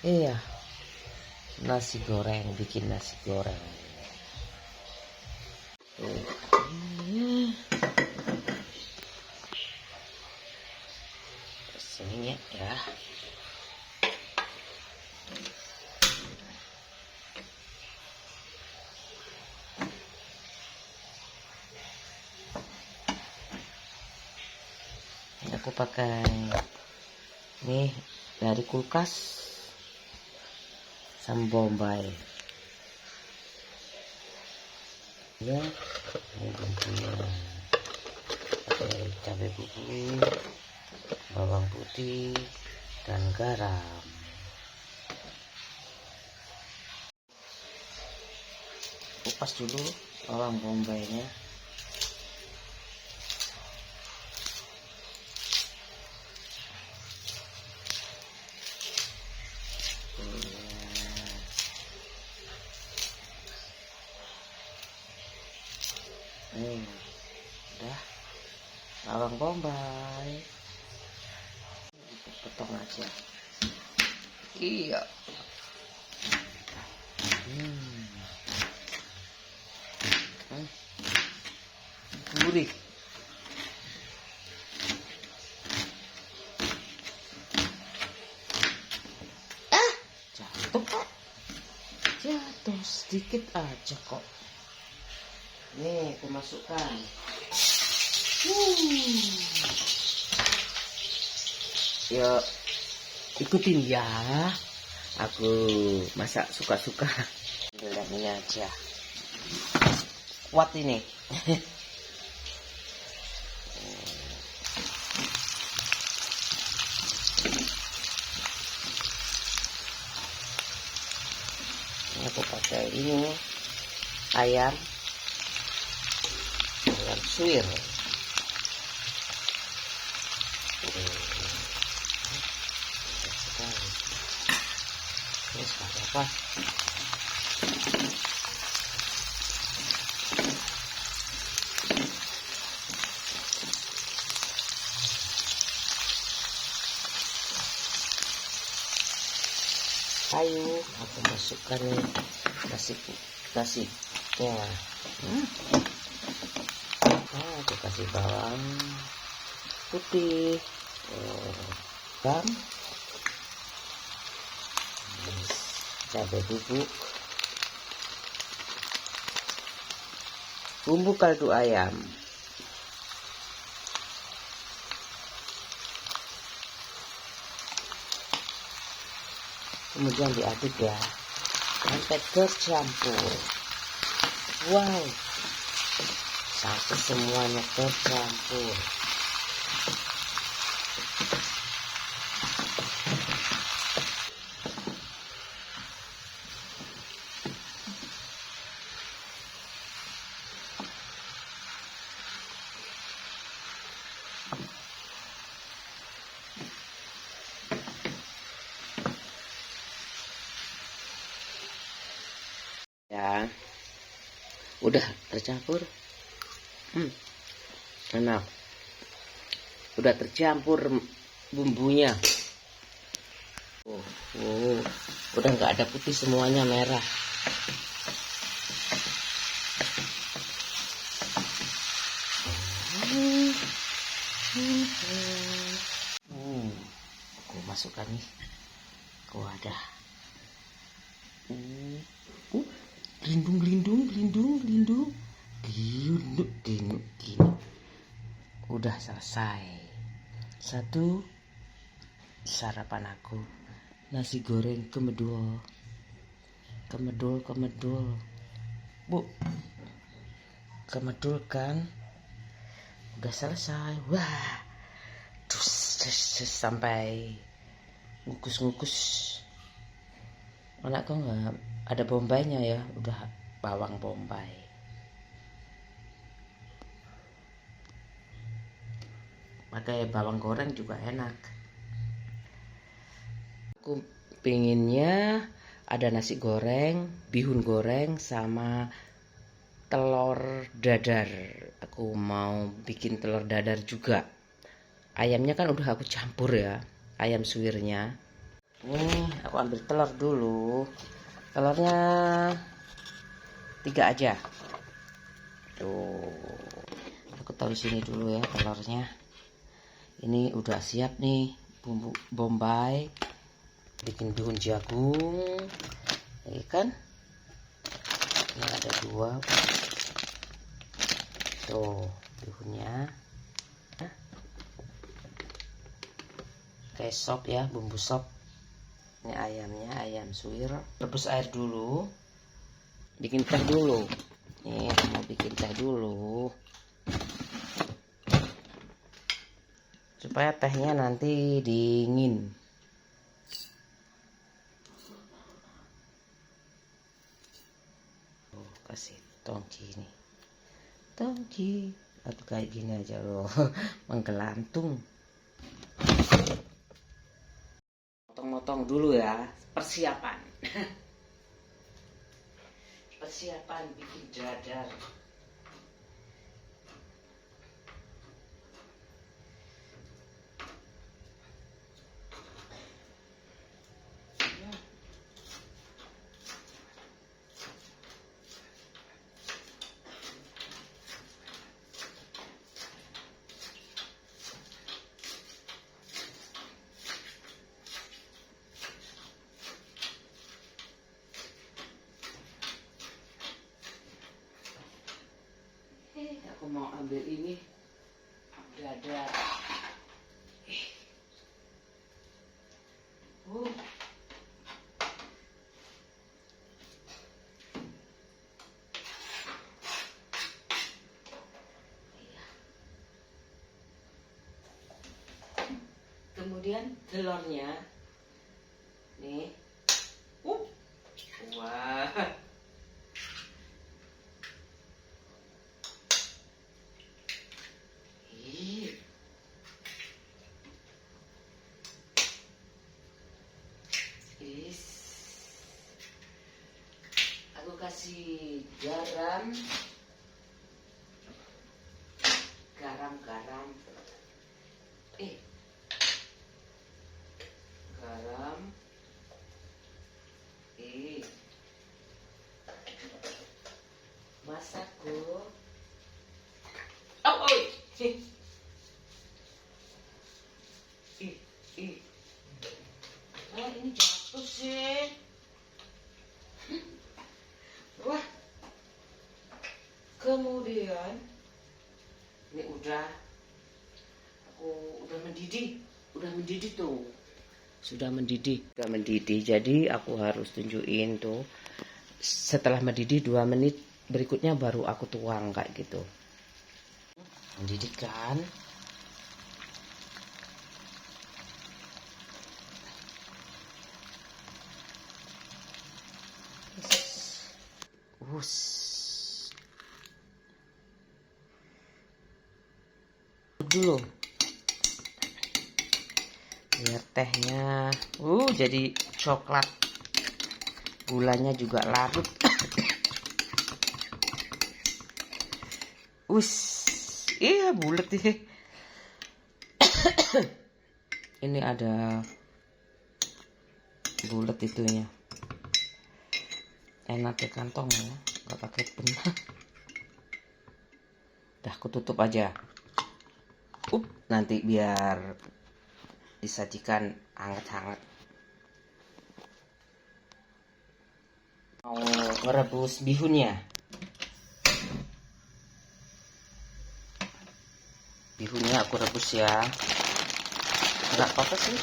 Iya, nasi goreng, bikin nasi goreng. Sini ya. Aku pakai nih dari kulkas sama bombay ya. Ini bumbunya pakai cabai bubuk, bawang putih dan garam. Kupas dulu bawang bombaynya. Udah bawang bombay potong aja. Iya. Gurih. Jatuh sedikit aja kok. Nih aku masukkan. Yuk ikutin ya, aku masak suka-suka. Lihat ini aja, kuat ini. Aku pakai ini ayam suwir. Terus pakai apa? Ayo aku masukkan nasinya. Aku kasih bawang putih, garam, cabai bubuk, bumbu kaldu ayam, kemudian diaduk ya sampai tercampur. Wow, sampai semuanya tercampur. Ya, udah tercampur. Enak. Udah tercampur bumbunya. Udah nggak ada putih, semuanya merah. Aku masukkan nih ke wadah. Gelindung. Gini. Udah selesai. Satu sarapan aku, nasi goreng kemedul. Bu, kemedul kan? Udah selesai. Wah, terus sampai ngukus. Anakku nggak ada bombaynya ya, udah bawang bombay. Pakai bawang goreng juga enak. Aku pinginnya ada nasi goreng, bihun goreng, sama telur dadar. Aku mau bikin telur dadar juga. Ayamnya kan udah aku campur ya, ayam suwirnya. Nih aku ambil telur dulu. Telurnya 3 aja. Tuh. Aku taruh sini dulu ya telurnya. Ini udah siap nih bumbu bombay. Bikin bihun jagung. Ini kan. Ini ada 2. Tuh, bihunnya. Kayak sop ya, bumbu sop. Ini ayamnya, ayam suwir. Rebus air dulu. Bikin teh dulu. Nih, mau bikin teh dulu. Supaya tehnya nanti dingin. Kasih tongki nih. Tongki. Atau kayak gini aja loh. Menggelantung. Potong-potong dulu ya. Persiapan. Persiapan bikin dadar. Aku mau ambil ini dadar. Kemudian telurnya nih. Wah. Aku kasih garam. Garam. Garam. Masakku. Oh. Ini jatuh sih. Wah. Kemudian ini udah mendidih tuh. Sudah mendidih. Jadi aku harus tunjukin tuh. Setelah mendidih 2 menit berikutnya baru aku tuang kayak gitu. Mendidih kan? Dulu biar tehnya jadi coklat, gulanya juga larut. Iya bulet ya. Ini ada bulet itunya, enak di kantong ya, nggak pakai benang. Udah aku tutup aja. Nanti biar disajikan hangat-hangat. Mau merebus bihunnya. Bihunnya aku rebus ya. Nggak apa-apa sih.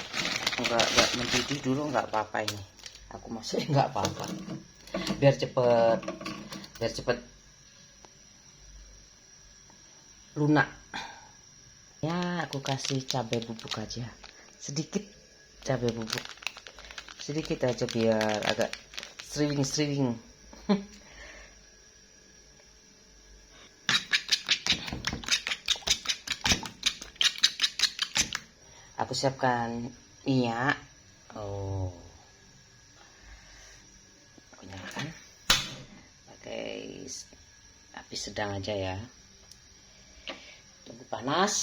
Nggak mendidih dulu nggak apa-apa ini. Aku masukin nggak apa-apa. Biar cepet lunak. Ya aku kasih cabai bubuk aja. Sedikit cabai bubuk. Sedikit aja biar agak sriwing. Aku siapkan minyak. Aku nyalakan. Pakai api sedang aja ya. Tunggu panas.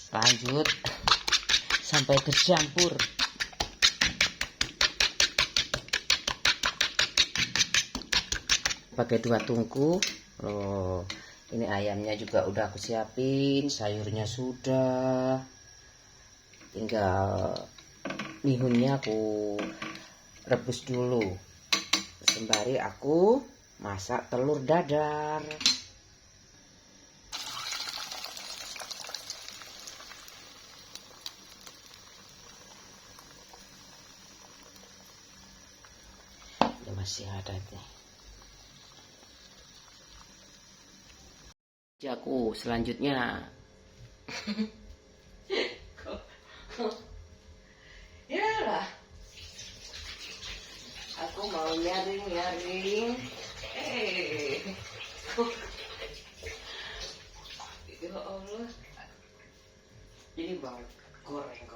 Lanjut sampai bercampur. pakai 2 tungku. Loh, ini ayamnya juga udah aku siapin, sayurnya sudah. Tinggal bihunnya aku rebus dulu. Sembari aku masak telur dadar. Ini masih ada nih. Jaku selanjutnya. Ya lah. Aku mau nyaring. Ya Allah. Ini baru goreng.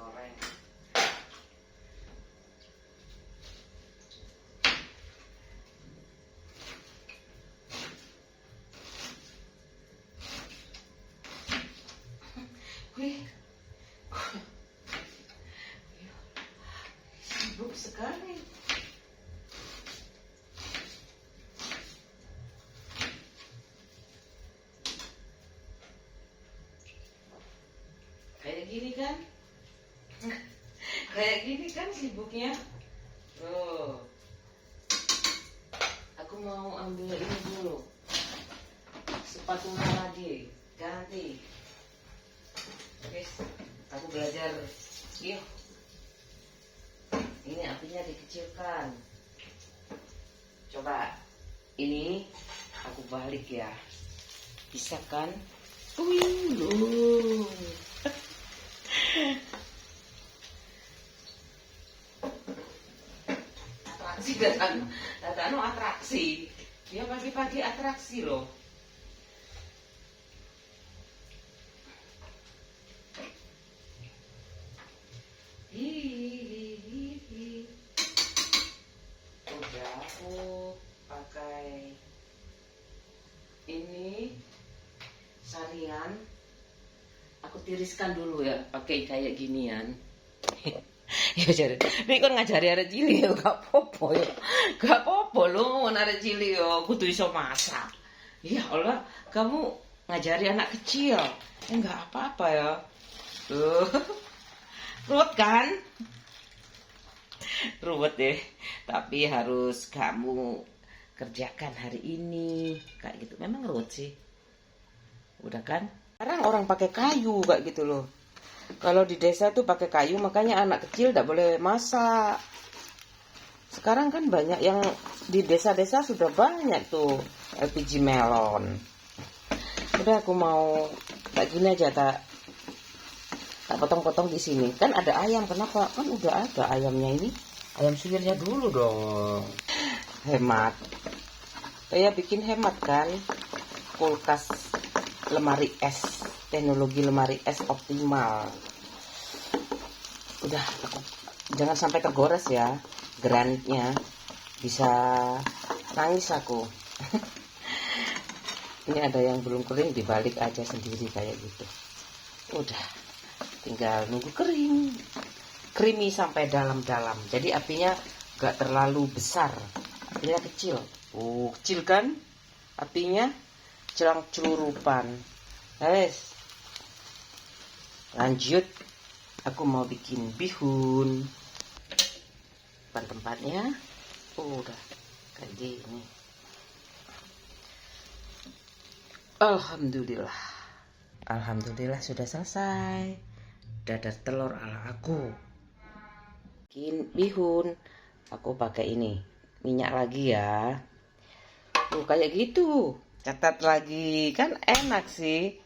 Wih. Sibuk sekali. Kayak gini kan sibuknya. Oh, aku mau ambil ini dulu, sepatunya lagi ganti. Guys, aku belajar. Yuk, ini apinya dikecilkan. Coba ini aku balik ya, bisa kan? Loh. Atraksi datang atraksi. Dia pagi-pagi atraksi loh. Udah aku pakai ini sarian. Aku tiriskan dulu ya, pakai kayak ginian. Ya jadi, ini kan ngajari arek cilik ya gak apa-apa ya. Gak apa-apa lho, arek cilik ya kudu iso masak. Ya Allah, kamu ngajari anak kecil. Enggak apa-apa ya. Tuh. Ruwet kan? Ruwet deh. Tapi harus kamu kerjakan hari ini. Kayak gitu. Memang ruwet sih. Udah kan? Sekarang orang pakai kayu kayak gitu loh. Kalau di desa tuh pakai kayu, makanya anak kecil tidak boleh masak. Sekarang kan banyak yang di desa-desa sudah banyak tuh LPG melon. Udah aku mau kayak gini aja, tak potong-potong di sini. Kan ada ayam, kenapa? Kan udah ada ayamnya ini. Ayam suwirnya dulu dong. Hemat. Saya bikin hemat kan. Kulkas lemari es. Teknologi lemari es optimal. Udah, jangan sampai tergores ya granitnya, bisa nangis aku. Ini ada yang belum kering, dibalik aja sendiri kayak gitu. Udah, tinggal nunggu kering, creamy sampai dalam-dalam. Jadi apinya gak terlalu besar, apinya kecil. Kecil kan apinya, celurupan. Guys, lanjut, aku mau bikin bihun. Tempatnya udah kayak gini. Alhamdulillah sudah selesai. Dadar telur ala aku. Bikin bihun, aku pakai ini minyak lagi ya. Kayak gitu. Catat lagi, kan enak sih.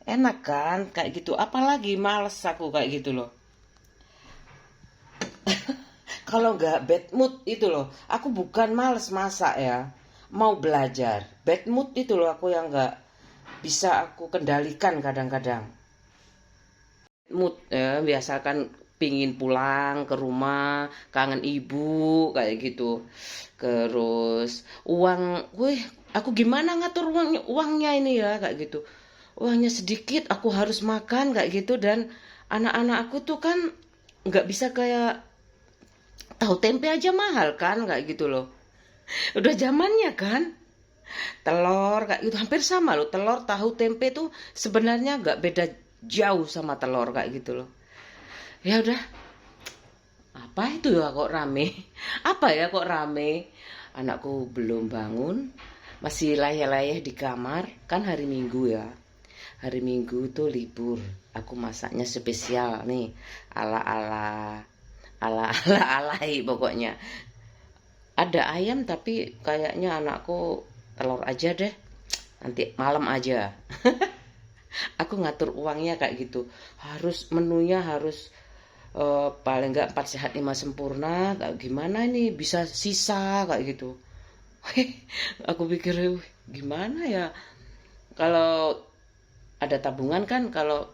Enak kan kayak gitu, apalagi males aku kayak gitu loh. Kalau nggak bad mood itu loh, aku bukan males masak ya, mau belajar. Bad mood itu loh aku yang nggak bisa aku kendalikan kadang-kadang. Mood ya, biasakan pingin pulang ke rumah, kangen ibu kayak gitu. Terus uang, aku gimana ngatur uangnya ini ya kayak gitu. Uangnya sedikit, aku harus makan kayak gitu, dan anak-anak aku tuh kan nggak bisa kayak tahu tempe aja mahal kan kayak gitu loh. Udah zamannya kan. telur kayak gitu hampir sama loh. Telur, tahu, tempe tuh sebenarnya nggak beda jauh sama telur kayak gitu loh. Ya udah, apa itu ya kok rame? Apa ya kok rame? Anakku belum bangun, masih layah-layah di kamar. Kan hari Minggu ya. Hari Minggu tuh libur. Aku masaknya spesial nih, ala-ala ala-ala-alai pokoknya. Ada ayam tapi kayaknya anakku telur aja deh. Nanti malam aja. Aku ngatur uangnya kayak gitu. Harus menunya harus paling enggak 4 sehat 5 sempurna. Kayak gimana ini bisa sisa kayak gitu. Aku pikir gimana ya. Kalau ada tabungan kan, kalau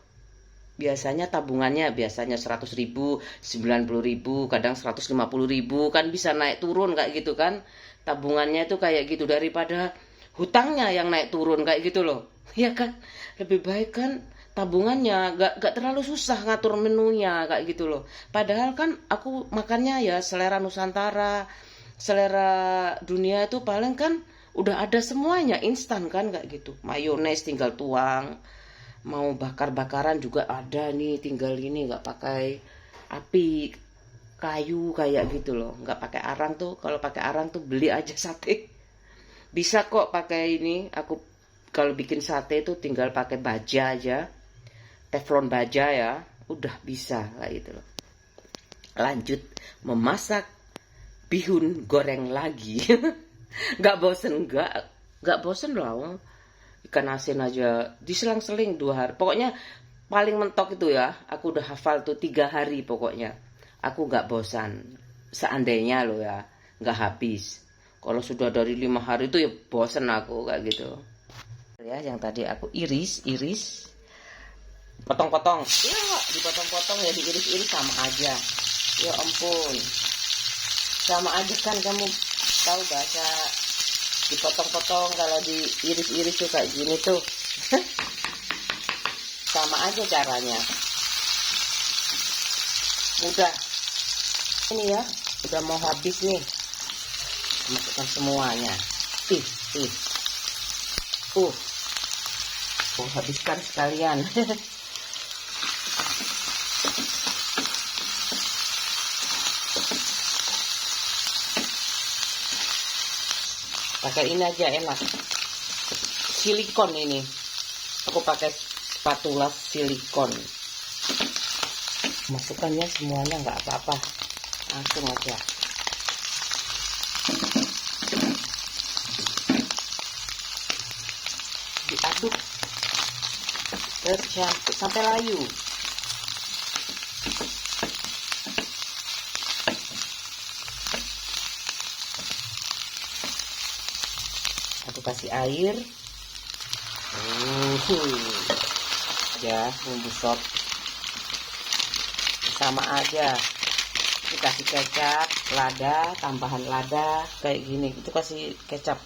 biasanya tabungannya biasanya 100.000, 90.000, kadang 150.000 kan bisa naik turun kayak gitu kan. Tabungannya itu kayak gitu daripada hutangnya yang naik turun kayak gitu loh. Ya kan? Lebih baik kan tabungannya gak terlalu susah ngatur menunya kayak gitu loh. Padahal kan aku makannya ya selera Nusantara, selera dunia itu paling kan udah ada semuanya instan kan kayak gitu. Mayones tinggal tuang, mau bakar-bakaran juga ada nih, tinggal ini nggak pakai api kayu kayak gitu loh, nggak pakai arang tuh. Kalau pakai arang tuh beli aja sate. Bisa kok pakai ini. Aku kalau bikin sate itu tinggal pakai baja aja, teflon baja ya, udah bisa kayak gitu loh. Lanjut memasak bihun goreng lagi. Nggak bosen, nggak bosen loh. Ikan asin aja diselang-seling 2 hari. Pokoknya paling mentok itu ya, aku udah hafal tuh 3 hari pokoknya. Aku nggak bosan. Seandainya loh ya, nggak habis. Kalau sudah dari 5 hari itu ya bosan aku kayak gitu. Ya, yang tadi aku iris, potong-potong. Ya, dipotong-potong ya, diiris-iris sama aja. Ya ampun. Sama aja kan, kamu tahu bahasa dipotong-potong, kalau diiris-iris tuh kayak gini tuh. Sama aja caranya. Mudah. Ini ya, udah mau habis nih. Masukkan semuanya. Habiskan sekalian. Pakai ini aja enak. Silikon ini. Aku pakai spatula silikon. Masukkannya semuanya nggak apa-apa. Langsung aja. Diaduk tercampur sampai layu. Aku kasih air. Ya, bumbu sop sama aja. Dikasih kecap, lada, tambahan lada kayak gini. Itu kasih kecap.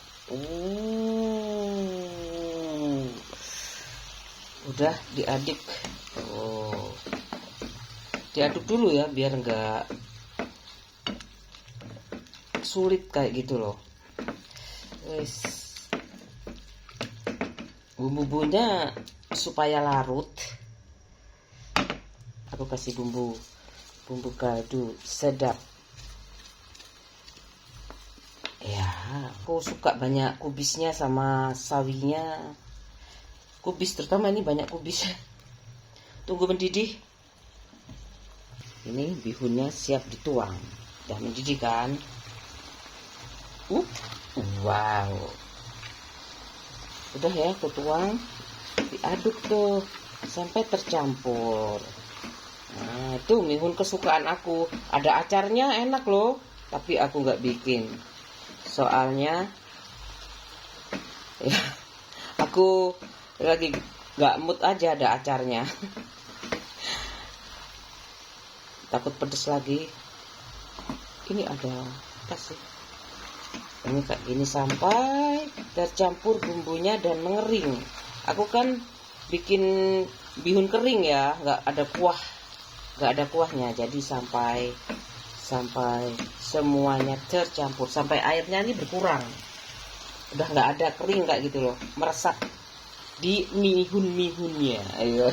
Udah diaduk. Diaduk dulu ya biar enggak sulit kayak gitu loh. Bumbu-bumbunya supaya larut, aku kasih bumbu kaldu sedap ya. Aku suka banyak kubisnya sama sawinya. Kubis terutama ini banyak kubis. Tunggu mendidih. Ini bihunnya siap dituang. Udah mendidih kan. Wow, udah ya, aku tuang, diaduk tuh sampai tercampur. Nah, itu mihun kesukaan aku. Ada acarnya enak loh, tapi aku nggak bikin. Soalnya ya, aku lagi nggak mood aja ada acarnya. Takut pedes lagi. Ini ada kasih. Ini kayak gini sampai tercampur bumbunya dan mengering. Aku kan bikin bihun kering ya, nggak ada kuahnya. Jadi sampai semuanya tercampur, sampai airnya ini berkurang. udah nggak ada, kering kayak gitu loh, meresap di mihunnya. Ayo,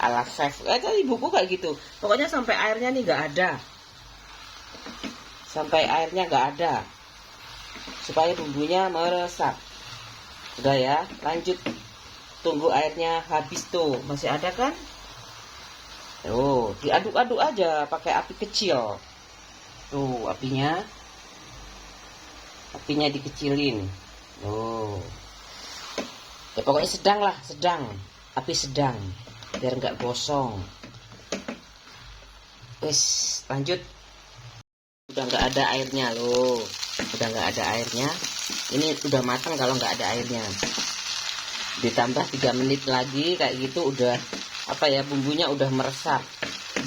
ala chef aja ibuku kayak gitu. Pokoknya sampai airnya nih nggak ada, sampai airnya nggak ada, supaya bumbunya meresap. Udah ya, lanjut tunggu airnya habis. Tuh masih ada kan? Tuh diaduk-aduk aja pakai api kecil. Tuh apinya dikecilin. Tuh ya pokoknya sedang lah, api sedang biar nggak gosong. Wes lanjut. Udah nggak ada airnya loh, udah nggak ada airnya. Ini udah matang kalau nggak ada airnya. Ditambah 3 menit lagi kayak gitu udah apa ya, bumbunya udah meresap.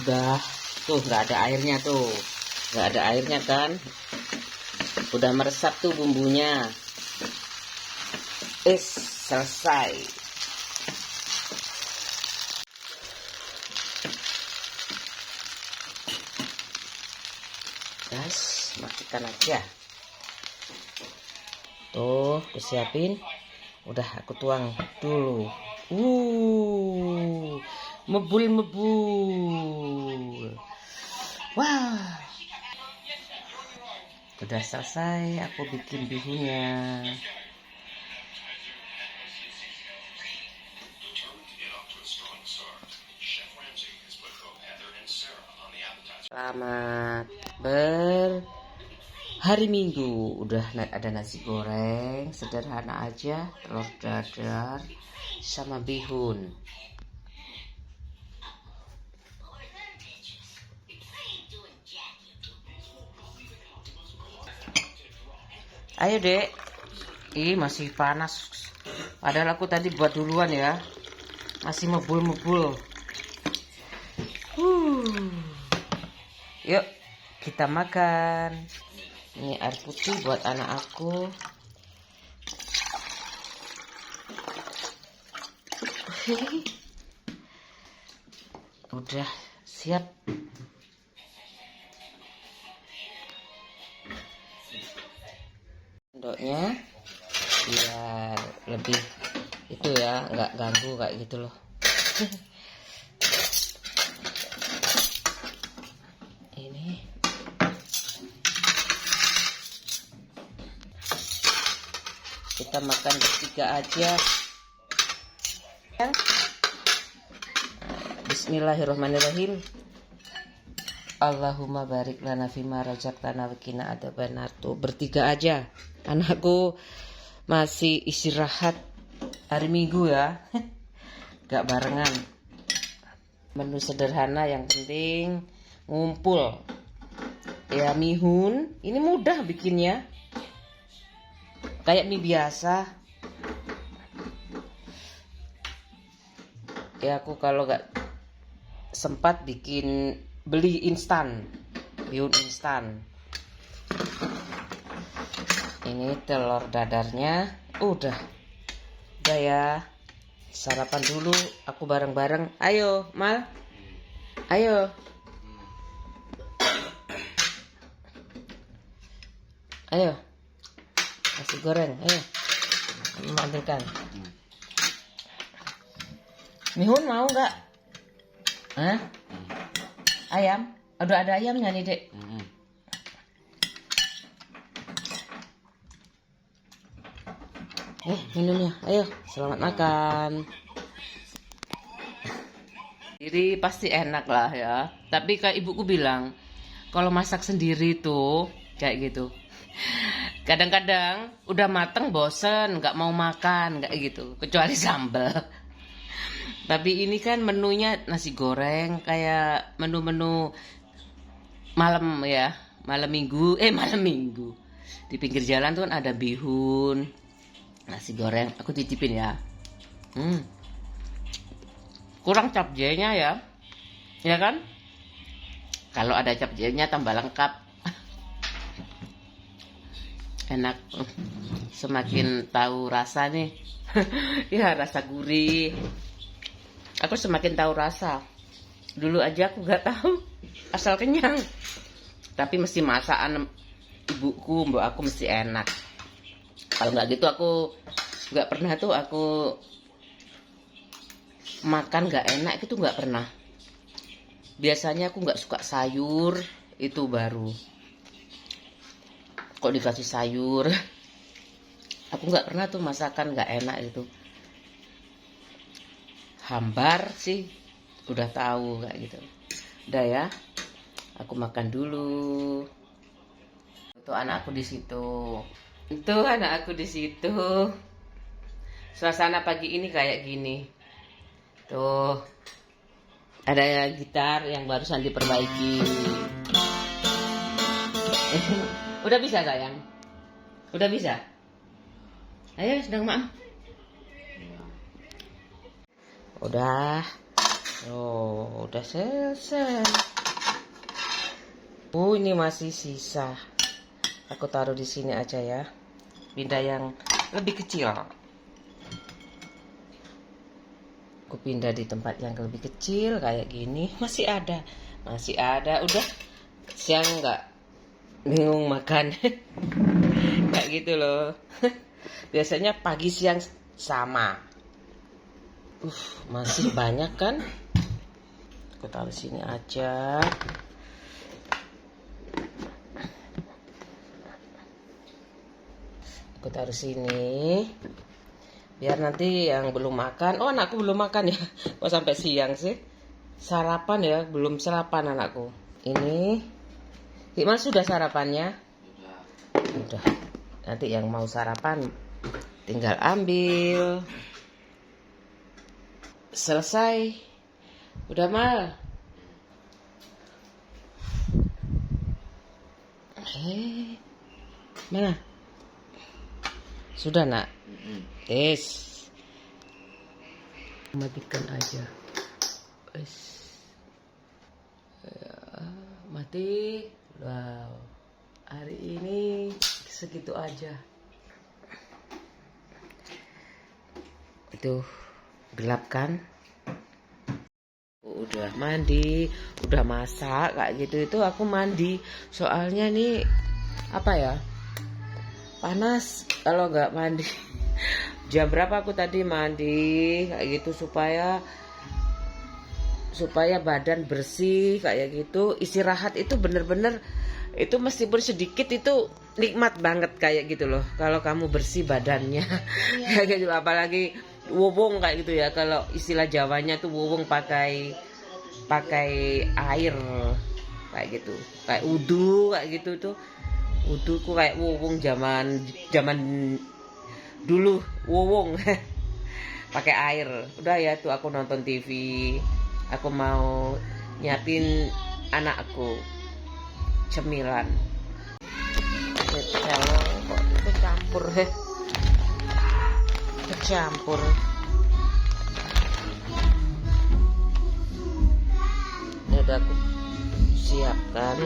Udah tuh nggak ada airnya, tuh nggak ada airnya kan, udah meresap tuh bumbunya. Selesai. Guys, matikan aja. Tuh, aku siapin. Udah aku tuang dulu. Mebul. Wah. Udah selesai aku bikin bihunnya. Selamat berhari Minggu. Udah ada nasi goreng sederhana aja, telur dadar sama bihun. Ayo dek. Ih masih panas. Padahal aku tadi buat duluan ya. Masih mebul. Yuk kita makan. Ini air putih buat anak aku. Udah siap. Sendoknya biar lebih itu ya, nggak ganggu kayak gitu loh. Ini kita makan bertiga aja. Bismillahirrahmanirrahim. Allahumma barik lana fima razaqtana wa qina adzabannar. Tuh bertiga aja. Anakku masih istirahat hari Minggu ya. Gak barengan. Menu sederhana yang penting ngumpul. Ya mihun, ini mudah bikinnya. Kayak mie biasa. Ya aku kalau gak sempat beli instan, bihun instan. Ini telur dadarnya udah ya. Sarapan dulu aku bareng-bareng. Ayo Mal, ayo. Nasi goreng, ayo ambilkan. Mihun mau nggak? Hah? Ayam? Udah ada ayamnya nih dek. Minumnya, ayo selamat makan. Jadi pasti enak lah ya. Tapi kayak ibuku bilang, kalau masak sendiri tuh kayak gitu. Kadang-kadang udah mateng bosen, nggak mau makan kayak gitu. Kecuali sambal. Tapi ini kan menunya nasi goreng kayak menu-menu malam ya, malam minggu. Di pinggir jalan tuh kan ada bihun, nasi goreng. Aku cicipin ya. Kurang capjenya ya kan? Kalau ada capjenya tambah lengkap. Enak, semakin tahu rasa nih. Ya rasa gurih. Aku semakin tahu rasa. Dulu aja aku gak tahu, asal kenyang. Tapi mesti masakan ibuku, mbak aku mesti enak. Kalau nggak gitu aku nggak pernah tuh aku makan nggak enak, itu nggak pernah. Biasanya aku nggak suka sayur, itu baru kok dikasih sayur. Aku nggak pernah tuh masakan nggak enak itu. Hambar sih udah tahu kayak gitu. Udah ya, aku makan dulu. Itu anakku di situ. Itu anak aku di situ. Suasana pagi ini kayak gini. Tuh. Ada gitar yang barusan diperbaiki. Udah bisa sayang? Udah bisa? Ayo sedang maaf. Udah. Oh, udah selesai. Ini masih sisa. Aku taruh di sini aja ya. Pindah yang lebih kecil. Aku pindah di tempat yang lebih kecil kayak gini. Masih ada. Udah siang nggak bingung makan. Kayak gitu loh. Biasanya pagi siang sama. Masih banyak kan? Aku taruh sini aja. Aku taruh sini. Biar nanti yang belum makan. Oh, anakku belum makan ya. Kok sampai siang sih? Sarapan ya, belum sarapan anakku. Ini gimana sudah sarapannya? Udah. Nanti yang mau sarapan tinggal ambil. Selesai. Udah Mal. Mana? Sudah nak? Tes. Matikan aja. Mati. Wow. Hari ini segitu aja. Itu gelap kan? Udah mandi, udah masak kayak gitu. Itu aku mandi. Soalnya nih apa ya? Panas kalau nggak mandi. Jam berapa aku tadi mandi kayak gitu supaya badan bersih kayak gitu. Istirahat itu bener-bener itu meskipun sedikit itu nikmat banget kayak gitu loh. Kalau kamu bersih badannya. Kayak gitu, apalagi wowong kayak gitu ya. Kalau istilah Jawanya tuh wowong pakai air kayak gitu. Kayak wudu kayak gitu tuh. Wuduku kayak wowong zaman dulu wowong pakai air. Udah ya tuh aku nonton TV. Aku mau nyiapin anakku cemilan. Kok itu campur kecampur. Ini udah aku siapkan.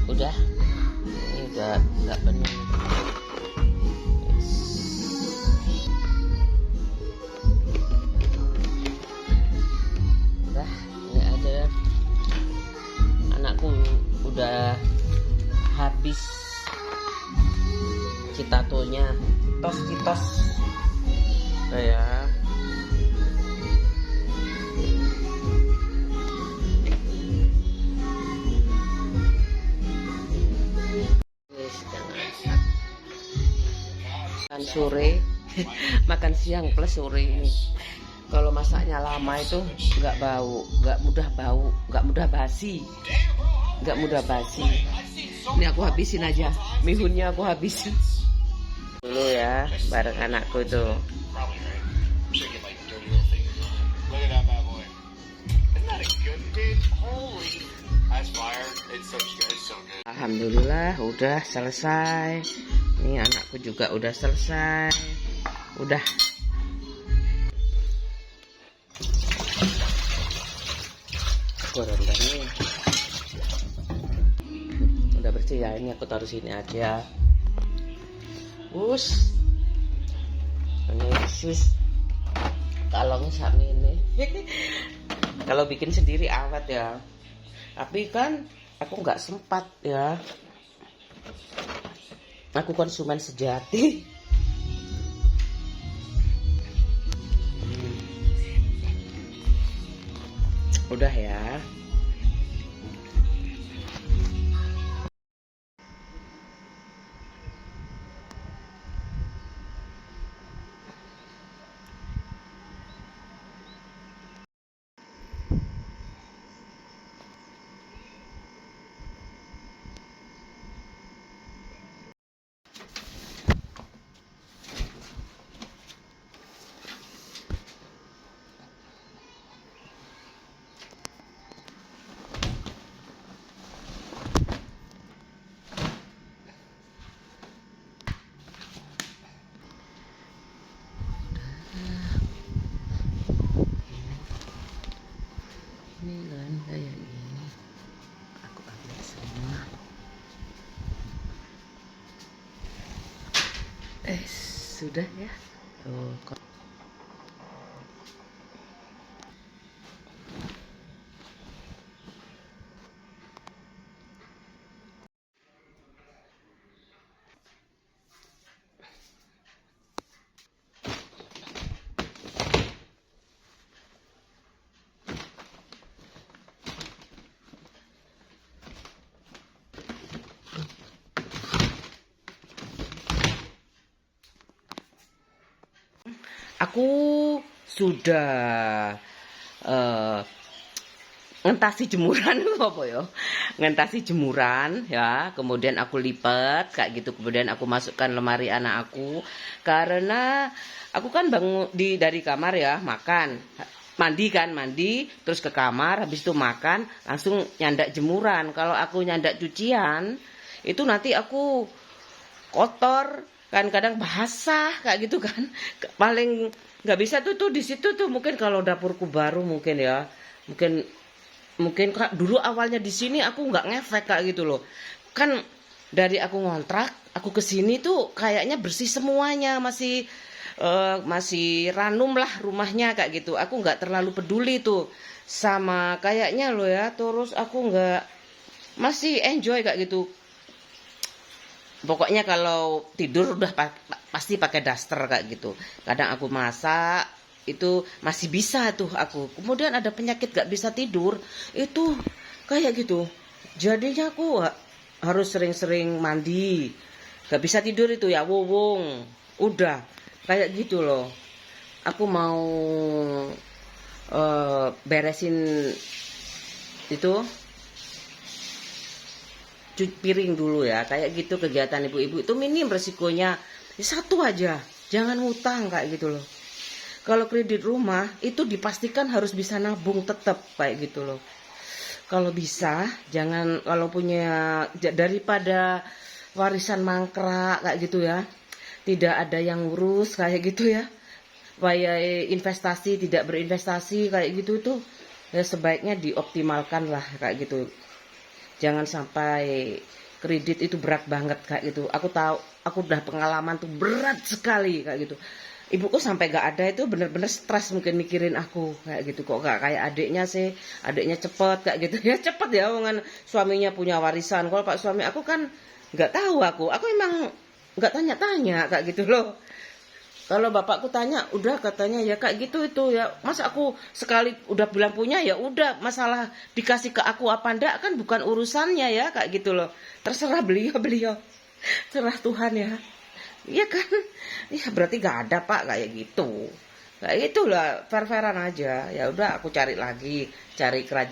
Udah, ini udah nggak penuh. Udah, ini ada anakku udah habis citatonya, citos. Nah ya. Makan sore, makan siang plus sore ini. Kalau masaknya lama itu nggak mudah basi. Ini aku habisin aja, mihunnya aku habisin dulu ya, bareng anakku tuh. Alhamdulillah udah selesai. Nih anakku juga udah selesai. Udah. Goreng nih. Udah bersih ya, ini aku taruh sini aja. Ini sis. Kalong sami ini. Kalau bikin sendiri awet ya. Tapi kan aku nggak sempat ya. Aku konsumen sejati. Udah ya. Ini kan kayak gini. Aku ambil semua. Sudah ya. Tuh. Aku sudah ngentasi jemuran apa ya? Ngentasi jemuran ya, kemudian aku lipat kayak gitu, kemudian aku masukkan lemari anak aku karena aku kan bangun dari kamar ya, makan, mandi, terus ke kamar, habis itu makan, langsung nyandak jemuran. Kalau aku nyandak cucian, itu nanti aku kotor kan, kadang basah kayak gitu kan. Paling nggak bisa tuh di situ tuh, mungkin kalau dapurku baru mungkin ya, mungkin dulu awalnya di sini aku nggak ngefek kayak gitu loh. Kan dari aku ngontrak, aku ke sini tuh kayaknya bersih semuanya, masih ranum lah rumahnya kayak gitu. Aku nggak terlalu peduli tuh sama kayaknya loh ya. Terus aku nggak, masih enjoy kayak gitu. Pokoknya kalau tidur udah pasti pakai daster kayak gitu. Kadang aku masak itu masih bisa tuh aku. Kemudian ada penyakit gak bisa tidur itu kayak gitu. Jadinya aku harus sering-sering mandi. Gak bisa tidur itu ya wowong. Udah kayak gitu loh. Aku mau beresin itu cuci piring dulu ya. Kayak gitu kegiatan ibu-ibu itu minim resikonya. Satu aja, jangan ngutang kayak gitu loh. Kalau kredit rumah itu dipastikan harus bisa nabung tetap kayak gitu loh. Kalau bisa jangan, kalau punya, daripada warisan mangkrak kayak gitu ya, tidak ada yang ngurus kayak gitu ya, kayak investasi tidak berinvestasi kayak gitu tuh ya, sebaiknya dioptimalkan lah kayak gitu. Jangan sampai kredit itu berat banget kayak gitu. Aku tahu, aku udah pengalaman tuh berat sekali kayak gitu. Ibuku sampai gak ada itu bener-bener stres mungkin mikirin aku kayak gitu. Kok gak kayak adiknya sih, adiknya cepet kayak gitu ya. Cepet ya dengan suaminya punya warisan. Kalau pak suami aku kan gak tahu, aku emang gak tanya-tanya kayak gitu loh. Kalau bapakku tanya, udah katanya ya kayak gitu itu ya. Mas aku sekali udah bilang punya ya udah, masalah dikasih ke aku apa ndak kan bukan urusannya ya kayak gitu loh. Terserah beliau. Serah Tuhan ya. Iya kan? Ya berarti gak ada pak kayak gitu. Kayak itulah, fair-fairan aja. Ya udah aku cari lagi,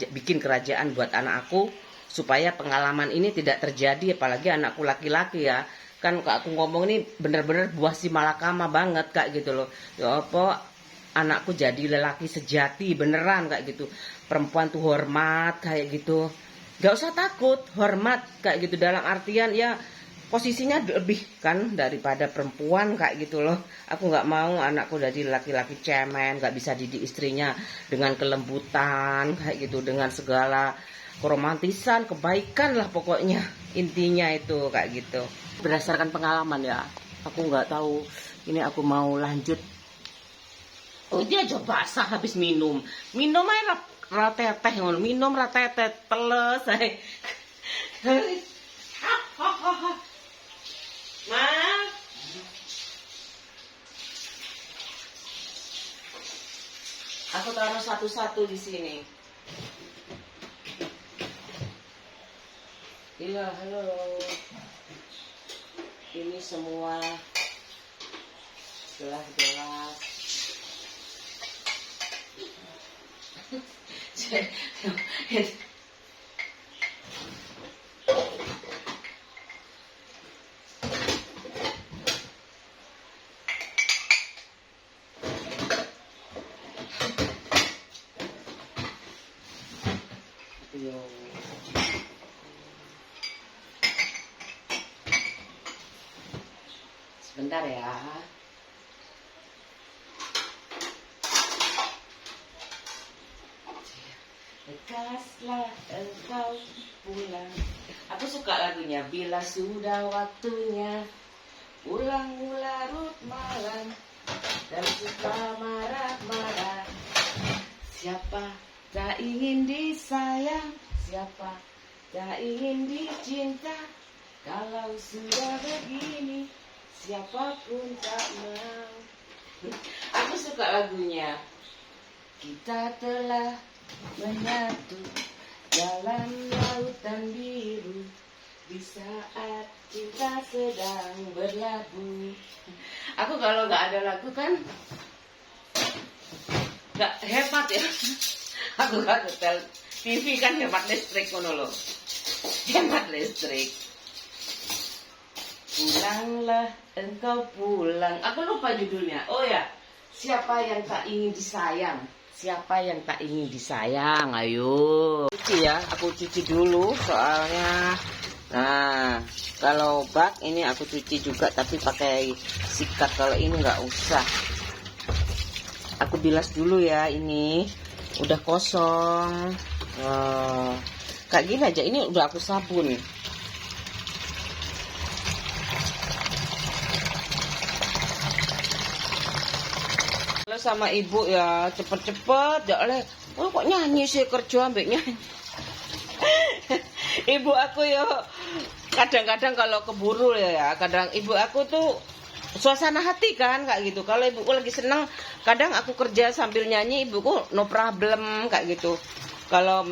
bikin kerajaan buat anak aku supaya pengalaman ini tidak terjadi, apalagi anakku laki-laki ya. Kan aku ngomong ini bener-bener buah si malakama banget kak gitu loh. Ya apa anakku jadi lelaki sejati beneran kayak gitu. Perempuan tuh hormat kayak gitu, nggak usah takut, hormat kayak gitu, dalam artian ya posisinya lebih kan daripada perempuan kayak gitu loh. Aku nggak mau anakku jadi laki-laki cemen, nggak bisa didik istrinya dengan kelembutan kayak gitu, dengan segala keromantisan, kebaikan lah pokoknya, intinya itu kayak gitu. Berdasarkan pengalaman ya, aku nggak tahu ini aku mau lanjut. Oh dia aja basah habis minum aja rateteh ngono, minum rateteh teles ae. Ma, aku taruh satu-satu di sini. Iya, halo. Ini semua gelas-gelas. Yo. Sebentar ya. Lekaslah engkau pulang. Aku suka lagunya. Bila sudah waktunya pulang larut malam dan suka marah-marah. Siapa tak ingin disayang, siapa tak ingin dicinta. Kalau sudah begini, siapapun tak mau. Aku suka lagunya. Kita telah menyatu dalam lautan biru di saat kita sedang berlabuh. Aku kalau nggak ada lagu kan nggak hemat ya. Aku nggak nyetel TV kan hemat listrik ngono loh. Hemat listrik. Pulanglah engkau pulang. Aku lupa judulnya. Oh ya, siapa yang tak ingin disayang? Siapa yang tak ingin disayang? Ayo. Cuci ya, aku cuci dulu soalnya. Nah, kalau bak ini aku cuci juga tapi pakai sikat. Kalau ini nggak usah. Aku bilas dulu ya ini. Udah kosong. Kayak gini aja, ini udah aku sabun. Sama ibu ya cepet-cepet ya oleh. Oh kok nyanyi sih, kerja ambek nyanyi. Ibu aku ya kadang-kadang kalau keburu ya kadang ibu aku tuh suasana hati kan kayak gitu. Kalau ibuku lagi seneng kadang aku kerja sambil nyanyi, ibuku no problem kayak gitu. Kalau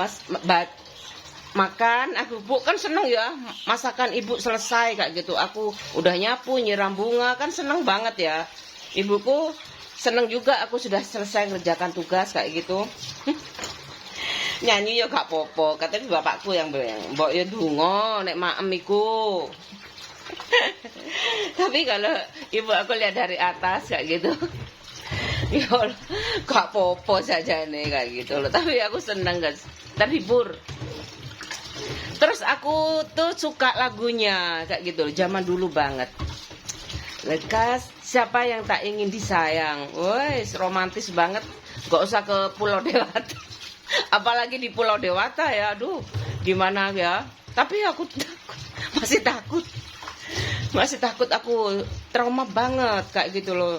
makan aku bu kan seneng ya, masakan ibu selesai kayak gitu, aku udah nyapu nyiram bunga kan seneng banget ya. Ibuku seneng juga aku sudah selesai ngerjakan tugas kayak gitu. Nyanyi ya gak popo, katanya bapakku yang bilang, mbok ya dungo nek maem iku. Tapi kalau ibu aku lihat dari atas kayak gitu, ya Allah, gak popo saja nih kayak gitu loh. Tapi aku seneng guys, terhibur. Terus aku tuh suka lagunya kayak gitu loh, zaman dulu banget. Lekas siapa yang tak ingin disayang. Woi, romantis banget. Gak usah ke Pulau Dewata. Apalagi di Pulau Dewata ya. Aduh, gimana ya. Tapi aku masih takut. Masih takut, aku trauma banget kayak gitu loh.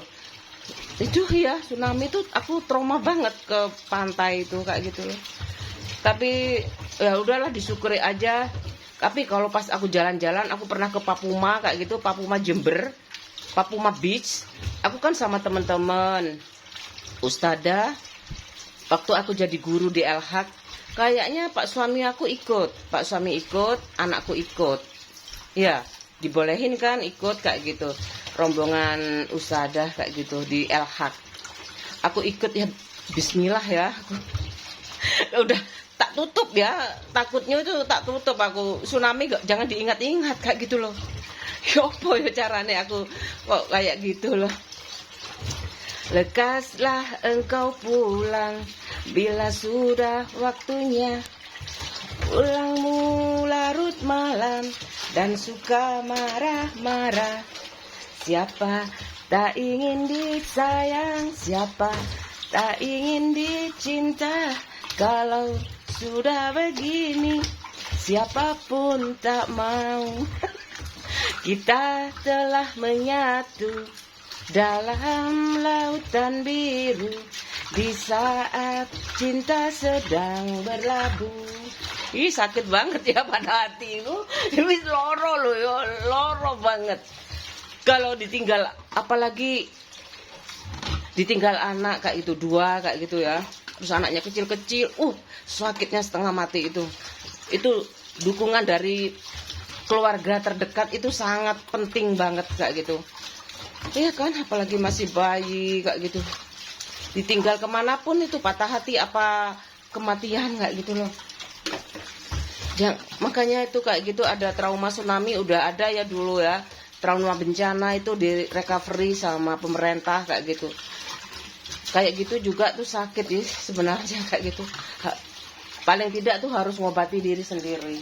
Itu ya, tsunami itu aku trauma banget ke pantai itu kayak gitu loh. Tapi ya udahlah, disyukuri aja. Tapi kalau pas aku jalan-jalan, aku pernah ke Papuma kayak gitu, Papuma Jember. Papuma Beach, aku kan sama teman-teman Ustadzah. Waktu aku jadi guru di El-Haq, kayaknya pak suami aku ikut, pak suami ikut, anakku ikut. Ya, dibolehin kan ikut kayak gitu, rombongan Ustadzah kayak gitu di El-Haq. Aku ikut ya, Bismillah ya. Udah tak tutup ya, takutnya itu tak tutup aku. Tsunami jangan diingat-ingat kayak gitu loh. Ya apa ya caranya aku kok kayak gitu loh. Lekaslah engkau pulang bila sudah waktunya. Pulangmu larut malam dan suka marah-marah. Siapa tak ingin disayang, siapa tak ingin dicinta. Kalau sudah begini, siapapun tak mau. Kita telah menyatu dalam lautan biru di saat cinta sedang berlabuh. Ih, sakit banget ya pada hati lu. Ini loro loh ya, loro banget. Kalau ditinggal, apalagi ditinggal anak kayak gitu, 2 kayak gitu ya. Terus anaknya kecil-kecil, sakitnya setengah mati itu. Itu dukungan dari keluarga terdekat itu sangat penting banget kayak gitu. Iya kan, apalagi masih bayi kayak gitu. Ditinggal kemanapun itu patah hati apa kematian kayak gitu loh. Makanya itu kayak gitu, ada trauma tsunami udah ada ya dulu ya. Trauma bencana itu di recovery sama pemerintah kayak gitu. Kayak gitu juga tuh sakit ya sebenarnya kayak gitu. Paling tidak tuh harus ngobati diri sendiri.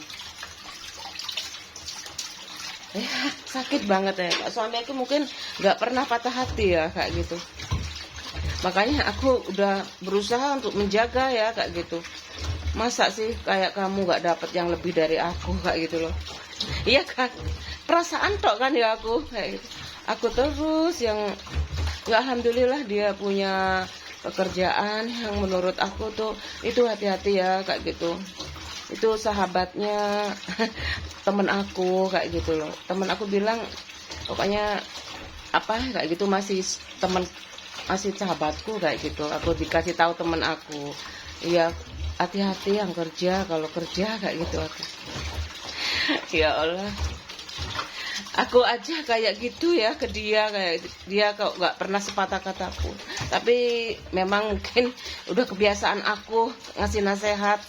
Sakit banget ya. Suami aku mungkin nggak pernah patah hati ya kayak gitu. Makanya aku udah berusaha untuk menjaga ya kayak gitu. Masa sih kayak kamu nggak dapet yang lebih dari aku kayak gitu loh. Iya kan, perasaan tok kan ya aku kayak gitu. Aku terus yang ya alhamdulillah dia punya pekerjaan yang menurut aku tuh itu hati-hati ya kayak gitu. Itu sahabatnya temen aku kayak gitu loh. Temen aku bilang pokoknya apa kayak gitu, masih sahabatku kayak gitu. Aku dikasih tahu temen aku, iya hati-hati yang kerja, kalau kerja kayak gitu aku. Ya Allah, aku aja kayak gitu ya ke dia, kayak dia kok nggak pernah sepatah kata pun. Tapi memang mungkin udah kebiasaan aku ngasih nasihat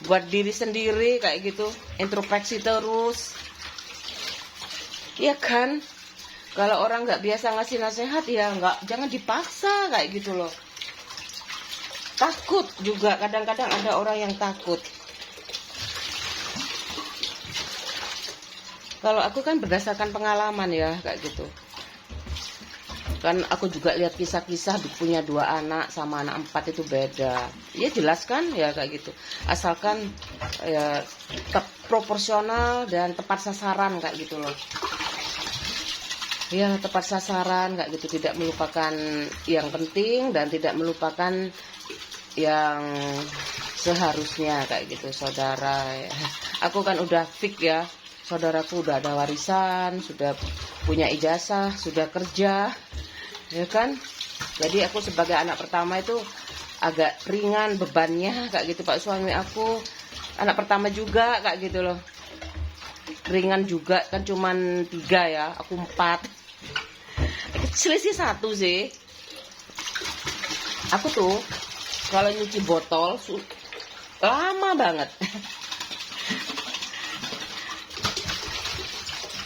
buat diri sendiri kayak gitu, introspeksi terus. Iya kan, kalau orang nggak biasa ngasih nasihat ya jangan dipaksa kayak gitu loh. Takut juga, kadang-kadang ada orang yang takut. Kalau aku kan berdasarkan pengalaman ya kayak gitu. Kan aku juga lihat kisah-kisah punya 2 anak sama anak 4 itu beda. Ya jelas kan ya kayak gitu. Asalkan ya proporsional dan tepat sasaran kayak gitu loh. Ya tepat sasaran kayak gitu, tidak melupakan yang penting dan tidak melupakan yang seharusnya kayak gitu saudara. Aku kan udah fix ya, saudaraku udah ada warisan, sudah punya ijazah, sudah kerja, ya kan. Jadi aku sebagai anak pertama itu agak ringan bebannya kayak gitu. Pak suami aku anak pertama juga kayak gitu loh, ringan juga kan, cuman 3 ya, aku 4. Selisih 1 sih. Aku tuh kalau nyuci botol lama banget.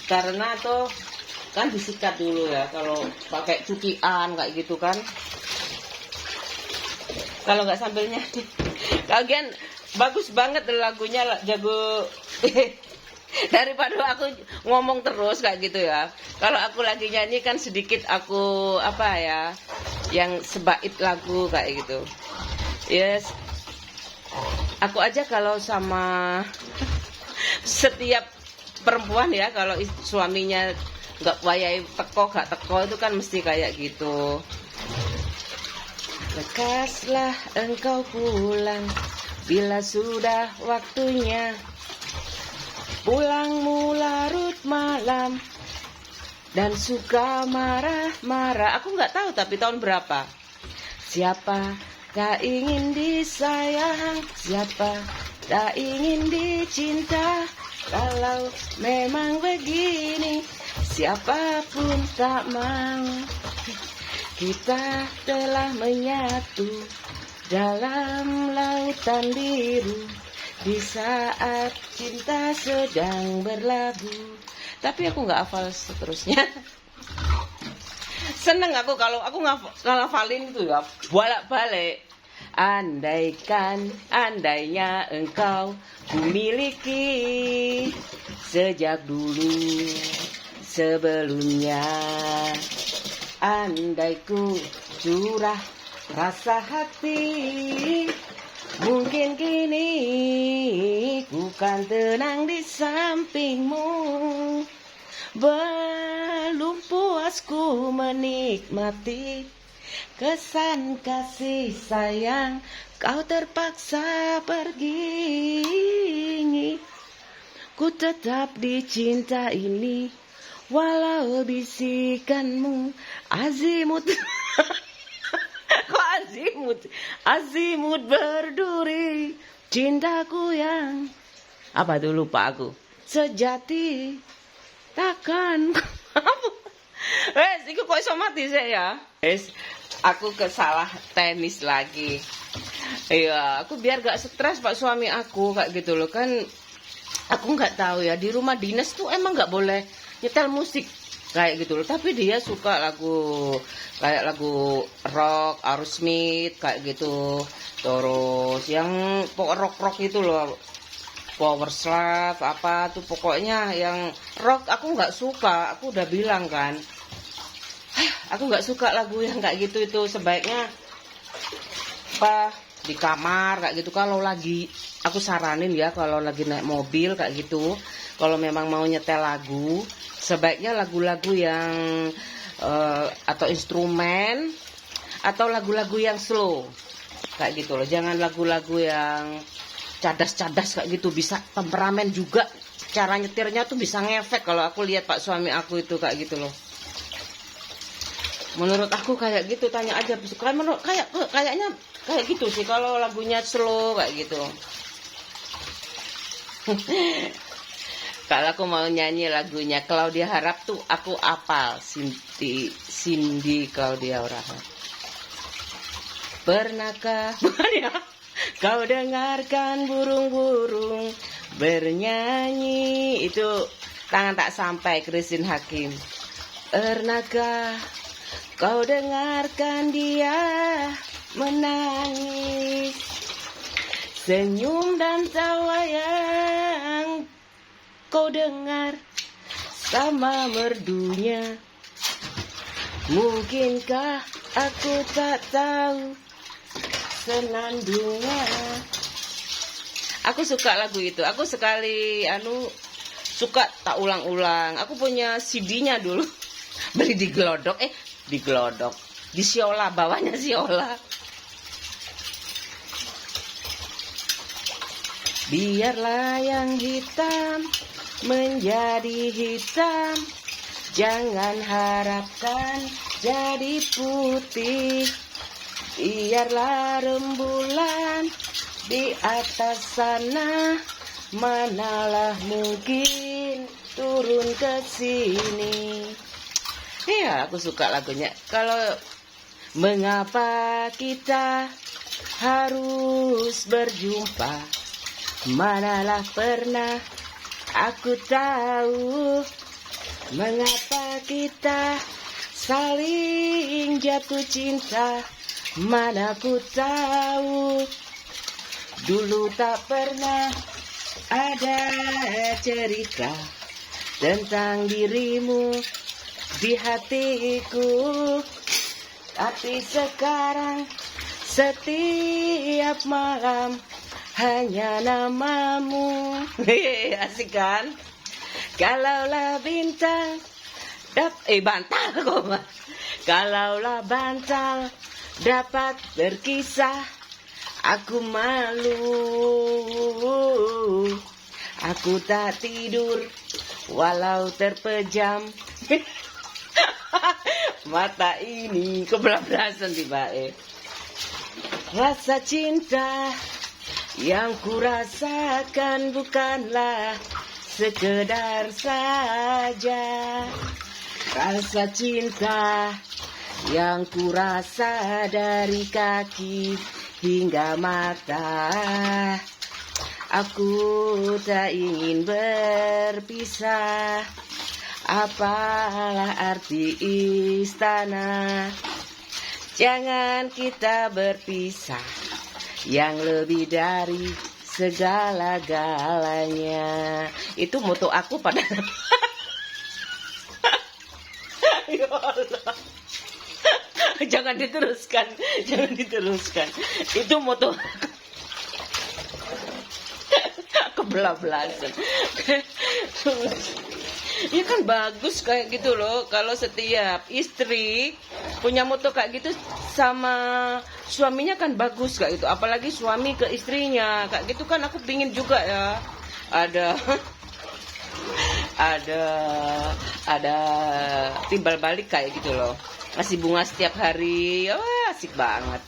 Karena tuh kan disikat dulu ya kalau pakai cucian kayak gitu kan. Kalau nggak sambil nyanyi. Lagian bagus banget lagunya, jago. Daripada aku ngomong terus kayak gitu ya. Kalau aku lagi nyanyi kan sedikit aku apa ya, yang sebait lagu kayak gitu. Yes. Aku aja kalau sama setiap perempuan ya, kalau suaminya nggak wayai teko gak teko itu kan mesti kayak gitu. Lekaslah engkau pulang bila sudah waktunya. Pulangmu larut malam dan suka marah-marah. Aku nggak tahu tapi tahun berapa. Siapa tak ingin disayang, siapa tak ingin dicinta. Kalau memang begini, siapapun tak mau. Kita telah menyatu dalam lautan biru di saat cinta sedang berlabuh. Tapi aku nggak hafal seterusnya. Seneng aku kalau aku ngafalin itu ya, bolak-balik. Andainya engkau kumiliki sejak dulu sebelumnya. Andai ku curah rasa hati, mungkin kini ku kan tenang di sampingmu. Belum puas ku menikmati kesan kasih sayang, kau terpaksa pergi. Ku tetap di cinta ini, walau bisikanmu azimut. Kok azimut berduri, cintaku yang apa tuh, lupa aku, sejati takkan. Iku kok iso mati sih ya. Aku kesalah tenis lagi. Iya, aku biar gak stres Pak suami aku kayak gitu loh kan. Aku nggak tahu ya, di rumah dinas tuh emang nggak boleh nyetel musik kayak gitu loh. Tapi dia suka lagu kayak lagu rock, Aerosmith kayak gitu. Terus yang rock itu loh, Power Slave apa tuh, pokoknya yang rock aku nggak suka. Aku udah bilang kan, aku nggak suka lagu yang kayak gitu. Itu sebaiknya apa di kamar kayak gitu. Kalau lagi, aku saranin ya, kalau lagi naik mobil kayak gitu, kalau memang mau nyetel lagu, sebaiknya lagu-lagu yang atau instrumen atau lagu-lagu yang slow kayak gitu loh. Jangan lagu-lagu yang cadas-cadas kayak gitu, bisa temperamen juga. Cara nyetirnya tuh bisa ngefek. Kalau aku lihat Pak suami aku itu kayak gitu loh. Menurut aku kayak gitu, tanya aja. Kayaknya kayak gitu sih kalau lagunya slow kayak gitu. Kalau aku mau nyanyi lagunya Claudia Harap tuh aku apal. Cindy Claudia Harap. Pernahkah kau dengarkan burung-burung bernyanyi? Itu tangan tak sampai, Christine Hakim. Pernahkah kau dengarkan dia menangis? Senyum dan tawa yang kau dengar sama merdunya. Mungkinkah aku tak tahu senandungnya? Aku suka lagu itu. Aku sekali suka tak ulang-ulang. Aku punya CD-nya dulu. Beli di Glodok, di Siola, bawahnya Siola. Biarlah yang hitam menjadi hitam, jangan harapkan jadi putih. Biarlah rembulan di atas sana, manalah mungkin turun ke sini. Iya, aku suka lagunya. Kalau mengapa kita harus berjumpa, manalah pernah aku tahu. Mengapa kita saling jatuh cinta, mana ku tahu. Dulu tak pernah ada cerita tentang dirimu di hatiku, tapi sekarang setiap malam hanya namamu. Asik kan? Kalaulah bintang bantal kok. Kalaulah bantal dapat berkisah, aku malu. Aku tak tidur walau terpejam. Mata ini kebablasan tiba. Rasa cinta yang kurasakan bukanlah sekedar saja. Rasa cinta yang kurasa dari kaki hingga mata. Aku tak ingin berpisah. Apalah arti istana? Jangan kita berpisah, yang lebih dari segala-galanya. Itu moto aku pada ya Allah. Jangan diteruskan. Itu moto kebelablasan. Ya kan bagus kayak gitu loh. Kalau setiap istri punya moto kayak gitu sama suaminya kan bagus kayak gitu. Apalagi suami ke istrinya kayak gitu kan, aku pingin juga ya. Ada timbal balik kayak gitu loh. Ngasih bunga setiap hari. Oh, asik banget.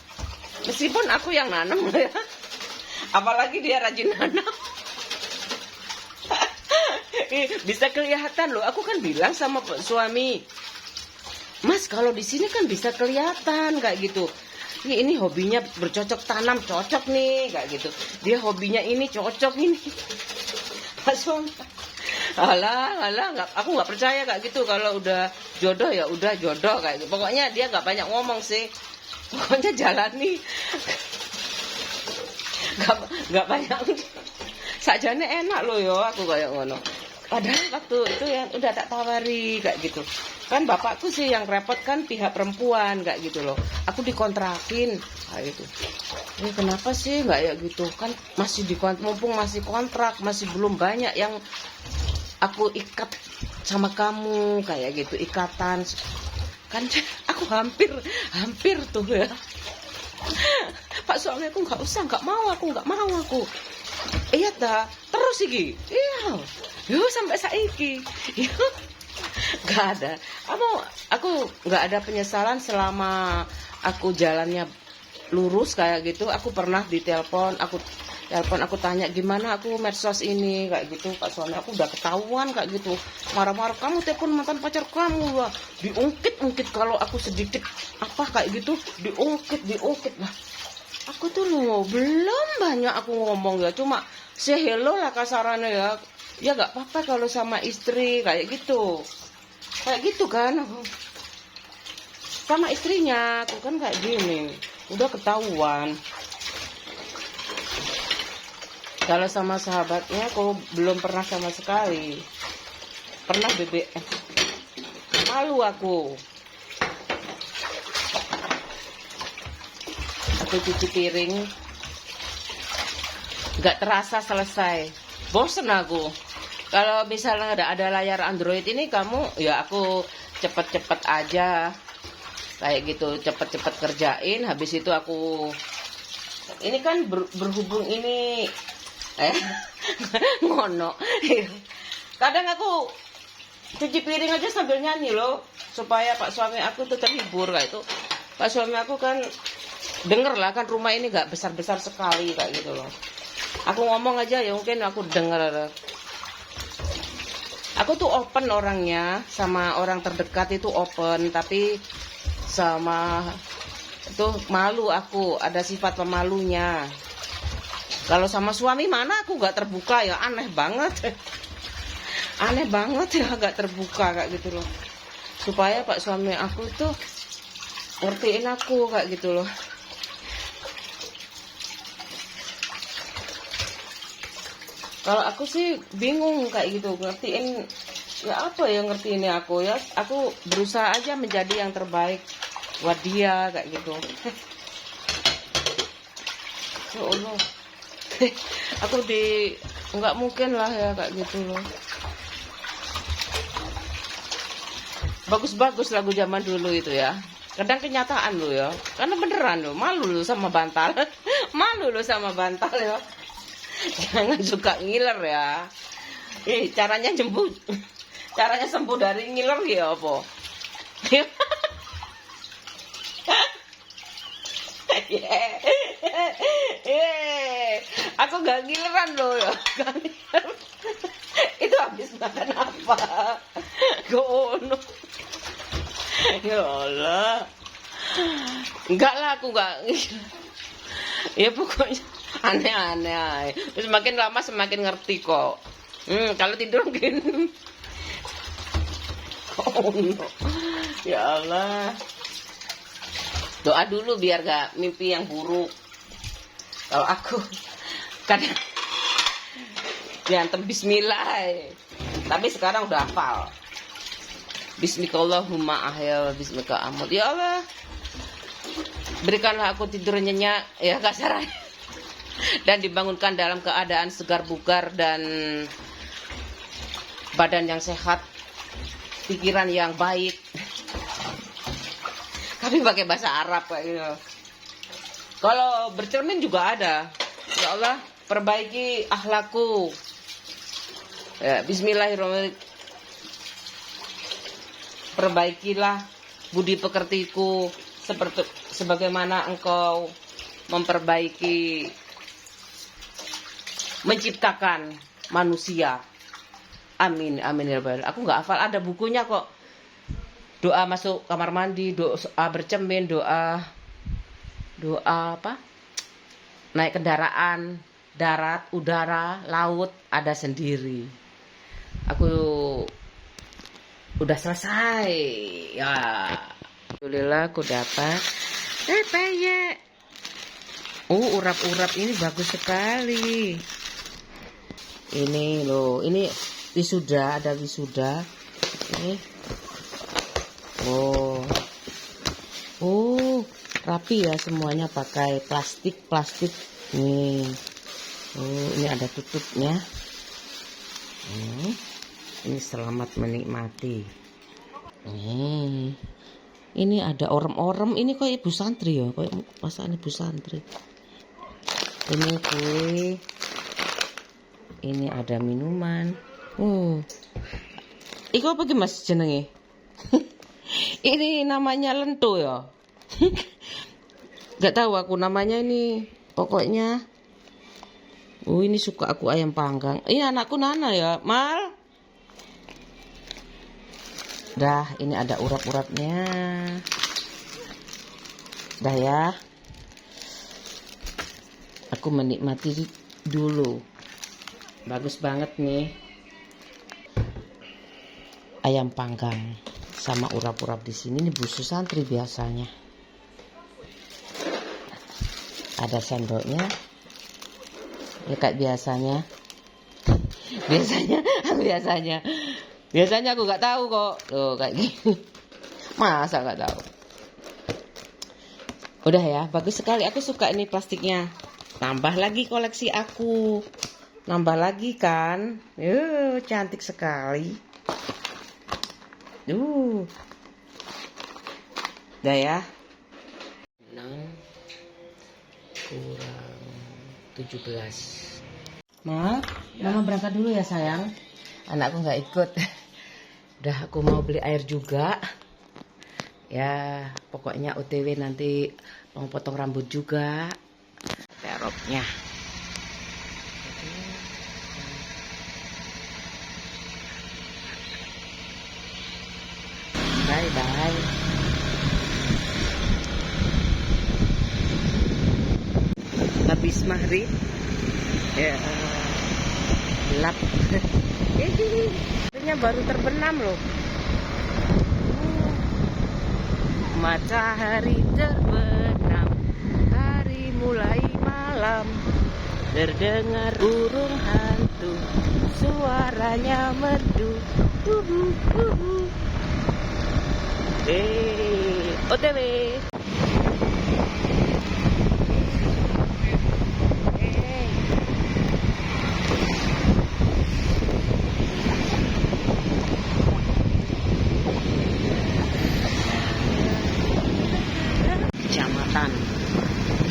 Meskipun aku yang nanam ya. Apalagi dia rajin nanam. Bisa kelihatan loh. Aku kan bilang sama suami, Mas, kalau di sini kan bisa kelihatan kayak gitu. Ini hobinya bercocok tanam, cocok nih kayak gitu. Dia hobinya ini cocok ini. Pak suami, alah, aku nggak percaya kayak gitu. Kalau udah jodoh ya udah jodoh kayak gitu. Pokoknya dia nggak banyak ngomong sih. Pokoknya jalani. Nggak banyak. Sajane enak loh yo, aku kayak ngono. Padahal waktu itu yang udah tak tawari kayak gitu. Kan bapakku sih yang repot kan pihak perempuan kayak gitu loh. Aku dikontrakin kayak gitu. Kenapa sih nggak ya gitu? Kan masih mumpung masih kontrak, masih belum banyak yang aku ikat sama kamu kayak gitu, ikatan. Kan aku hampir tuh ya. Pak suami aku nggak usah, nggak mau aku. Iya dah, terus iki. Iya. Yo sampai saiki. Yo. Gak ada. Aku nggak ada penyesalan selama aku jalannya lurus kayak gitu. Aku pernah ditelepon, aku tanya gimana aku medsos ini kayak gitu. Pak suami aku udah ketahuan kayak gitu. Marah-marah, kamu telepon mantan pacar kamu lah. Diungkit kalau aku sedikit apa kayak gitu, diungkit lah. Aku tuh loh, belum banyak aku ngomong ya, cuma say hello lah kasarannya ya. Ya gak apa-apa kalau sama istri kayak gitu. Kayak gitu kan. Sama istrinya aku kan kayak gini. Udah ketahuan. Kalau sama sahabatnya aku belum pernah sama sekali. Pernah BBM. Malu aku. Aku cuci piring nggak terasa selesai, bosen aku. Kalau misalnya ada layar Android ini kamu ya aku cepet-cepet aja kayak gitu, cepet-cepet kerjain. Habis itu aku ini kan berhubung ini ngono. Kadang aku cuci piring aja sambil nyanyi loh, supaya pak suami aku tuh terhibur kayak itu. Pak suami aku kan denger lah, kan rumah ini gak besar-besar sekali kayak gitu loh. Aku ngomong aja ya mungkin aku denger. Aku tuh open orangnya, sama orang terdekat itu open, tapi sama itu malu aku, ada sifat pemalunya. Kalau sama suami mana aku gak terbuka ya, aneh banget ya gak terbuka kayak gitu loh. Supaya pak suami aku tuh ngertiin aku kayak gitu loh. Kalau aku sih bingung kayak gitu, ngertiin ya apa ya, ngertiin aku ya. Aku berusaha aja menjadi yang terbaik buat dia kayak gitu. Ya Allah. Aku nggak mungkin lah ya kayak gitu loh. Bagus-bagus lagu zaman dulu itu ya. Kadang kenyataan lo ya. Karena beneran lo, malu lo sama bantal. Malu lo sama bantal ya. Jangan suka ngiler ya. Caranya sembuh dari ngiler ya apa? Aku gak ngileran loh ya. Itu habis makan apa? Gono. Ya Allah. Enggak lah, aku gak ngiler. Ya pokoknya aneh-aneh. Terus semakin lama semakin ngerti kok. Kalau tidur mungkin Oh no. Ya Allah. Doa dulu biar gak mimpi yang buruk. Kalau aku kadang diantem bismillah. Tapi sekarang udah hafal. Bismillahirrahmanirrahim ahya bismika amut. Ya Allah. Berikanlah aku tidur nyenyak ya kasarnya. Dan dibangunkan dalam keadaan segar bugar dan badan yang sehat, pikiran yang baik. Tapi pakai bahasa Arab kayak gitu. Kalau bercermin juga ada. Ya Allah, perbaiki akhlakku. Ya, bismillahirrahmanirrahim. Perbaikilah budi pekertiku seperti sebagaimana engkau memperbaiki menciptakan manusia. Amin amin ya rabbal. Aku nggak hafal, ada bukunya kok. Doa masuk kamar mandi, doa bercermin, doa apa? Naik kendaraan darat, udara, laut ada sendiri. Aku udah selesai. Ya. Alhamdulillah aku dapat. Peyek. Urap-urap ini bagus sekali. Ini loh, ini wisuda, ada wisuda. Ini. Rapi ya semuanya pakai plastik. Nih. Ini ada tutupnya. Ini selamat menikmati. Ini ada orem-orem. Ini kok ibu santri ya, kayak masakan ibu santri. Ini kue. Ini ada minuman. Iku apa ki Mas jenenge? Ini namanya lento ya. Gak tahu aku namanya ini. Pokoknya. Ini suka aku ayam panggang. Ini anakku Nana ya, Mal. Dah, ini ada urap-urapnya. Dah ya. Aku menikmati dulu. Bagus banget nih. Ayam panggang sama urap-urap di sini. Ini busu santri biasanya. Ada sendoknya. Ya kayak biasanya. Biasanya aku nggak tahu kok. Tuh kayak gini. Masa nggak tahu? Udah ya, bagus sekali. Aku suka ini plastiknya. Tambah lagi koleksi aku. Nambah lagi kan. Cantik sekali. Udah ya. 6 kurang 17. Mama berangkat dulu ya sayang. Anakku nggak ikut. Udah aku mau beli air juga. Ya pokoknya OTW nanti mau potong rambut juga. Teroknya. Bye. Habis maghrib. Ya. Gelap. Ini baru terbenam loh. Matahari terbenam. Hari mulai malam. Terdengar burung hantu. Suaranya merdu. OTW.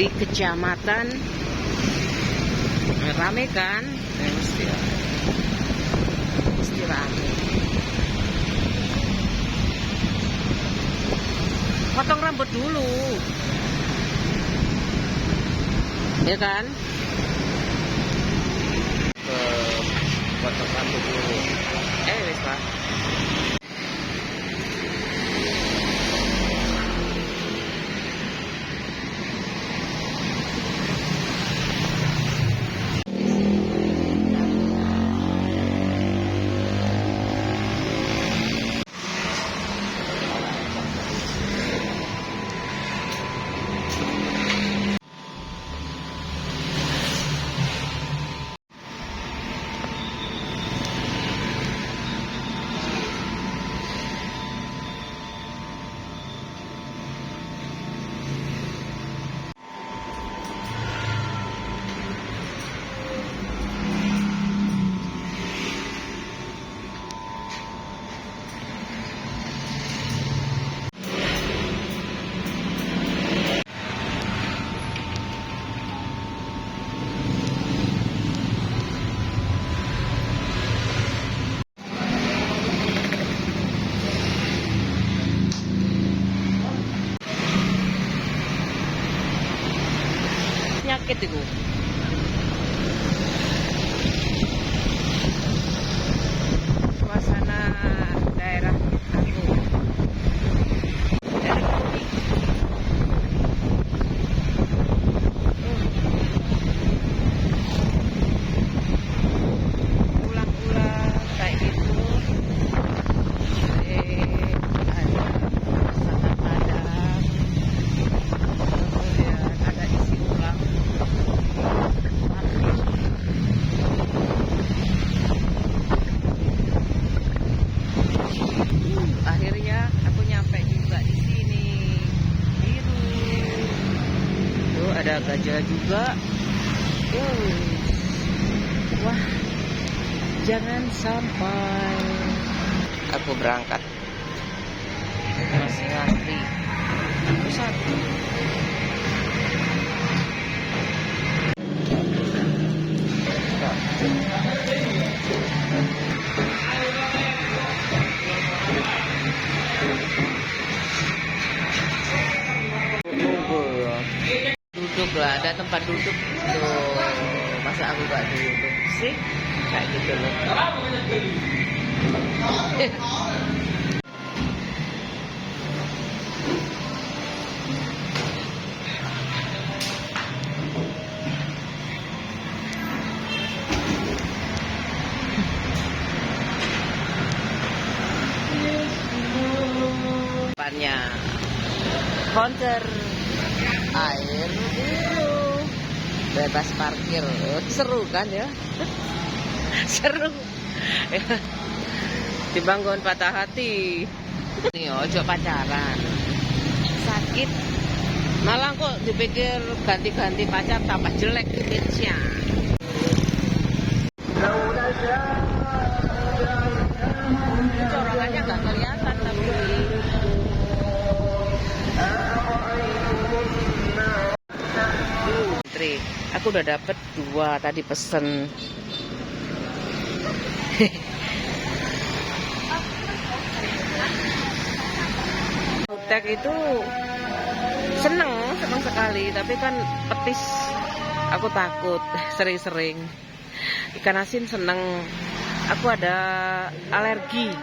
Di kecamatan rame kan? Mesti rame. Potong rambut dulu, ya kan? Potong rambut dulu. Wes Pak. sakit itu. Suasana daerah aku. Daerah Kopi. Ulang-ulang kayak gitu. Ada masakan Padang. Kemudian ada isi ulang. Akhirnya aku nyampe juga di sini. Biru. Tuh ada gajah juga. Wah, jangan sampai aku berangkat. Masih ngantri. Aku satu. Nunggu ya. Duduk lah, ada tempat duduk tuh. Masa aku gak duduk sih? Kayak gitu loh. Depannya konter air biru, bebas parkir. Seru kan ya? Seru. Dibangun patah hati. Nih ojo pacaran, sakit. Malah kok dipikir ganti-ganti pacar tambah jelek image-nya. Corongannya nggak kelihatan tapi aku udah dapet 2 tadi pesen. Tek itu seneng sekali, tapi kan petis aku takut sering-sering. Ikan asin seneng, aku ada alergi,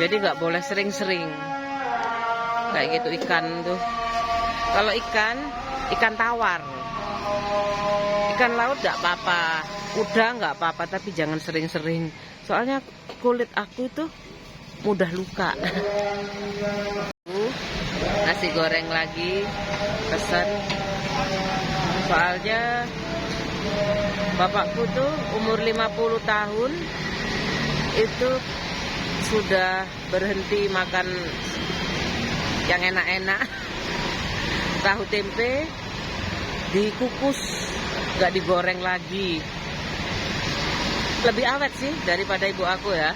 jadi nggak boleh sering-sering kayak gitu ikan tuh. Kalau ikan tawar, ikan laut nggak apa-apa, udah nggak apa-apa, tapi jangan sering-sering. Soalnya kulit aku itu mudah luka. Nasi goreng lagi pesan. Soalnya bapakku tuh umur 50 tahun itu sudah berhenti makan yang enak-enak. Tahu tempe dikukus, nggak digoreng lagi. Lebih awet sih daripada ibu aku ya.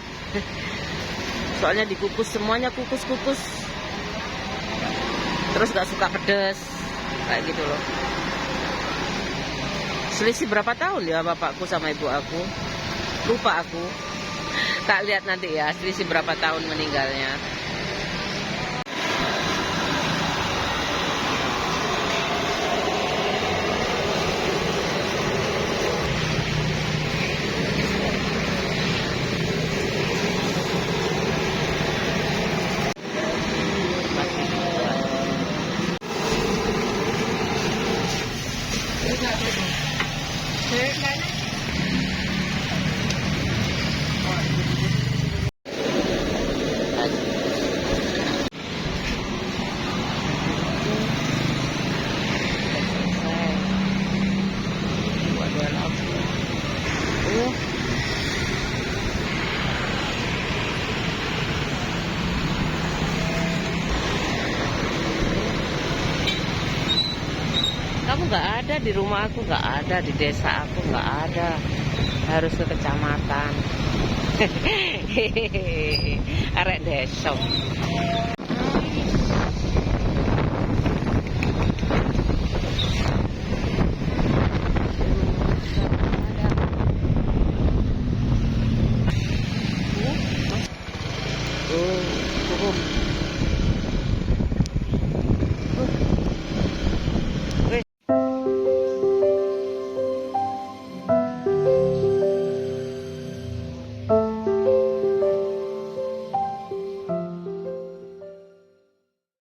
Soalnya dikukus, semuanya kukus-kukus. Terus nggak suka pedes kayak gitu loh. Selisih berapa tahun ya bapakku sama ibu aku? Lupa aku. Tak lihat nanti ya selisih berapa tahun meninggalnya. Kamu nggak ada di rumah aku, nggak ada di desa aku, nggak ada. Harus ke kecamatan. Arek desa.